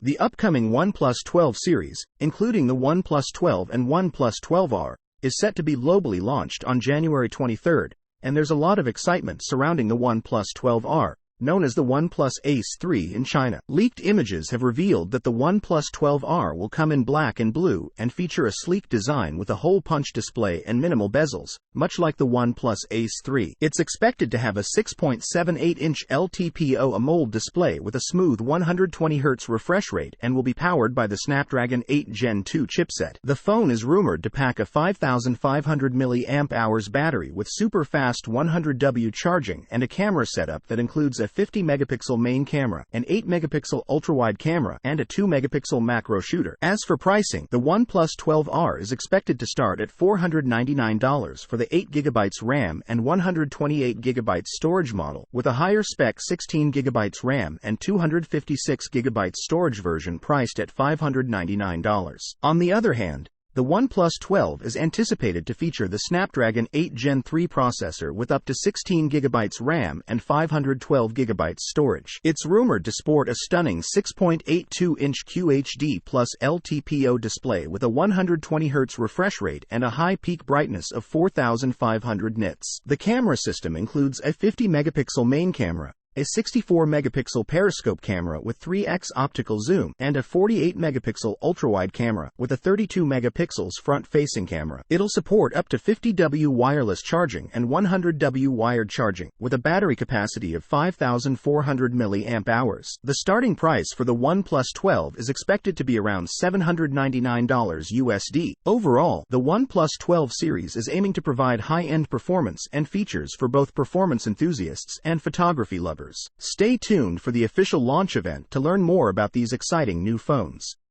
The upcoming OnePlus 12 series, including the OnePlus 12 and OnePlus 12R, is set to be globally launched on January 23, and there's a lot of excitement surrounding the OnePlus 12R, known as the OnePlus Ace 3 in China. Leaked images have revealed that the OnePlus 12R will come in black and blue and feature a sleek design with a hole-punch display and minimal bezels, much like the OnePlus Ace 3. It's expected to have a 6.78-inch LTPO AMOLED display with a smooth 120Hz refresh rate and will be powered by the Snapdragon 8 Gen 2 chipset. The phone is rumored to pack a 5,500 mAh battery with super-fast 100W charging and a camera setup that includes a 50-megapixel main camera, an 8-megapixel ultra-wide camera, and a 2-megapixel macro shooter. As for pricing, the OnePlus 12R is expected to start at $499 for the 8GB RAM and 128GB storage model, with a higher-spec 16GB RAM and 256GB storage version priced at $599. On the other hand, the OnePlus 12 is anticipated to feature the Snapdragon 8 Gen 3 processor with up to 16GB RAM and 512GB storage. It's rumored to sport a stunning 6.82-inch QHD plus LTPO display with a 120Hz refresh rate and a high peak brightness of 4,500 nits. The camera system includes a 50-megapixel main camera, a 64-megapixel periscope camera with 3x optical zoom, and a 48-megapixel ultra-wide camera with a 32 megapixels front-facing camera. It'll support up to 50W wireless charging and 100W wired charging, with a battery capacity of 5,400 mAh. The starting price for the OnePlus 12 is expected to be around $799 USD. Overall, the OnePlus 12 series is aiming to provide high-end performance and features for both performance enthusiasts and photography lovers. Stay tuned for the official launch event to learn more about these exciting new phones.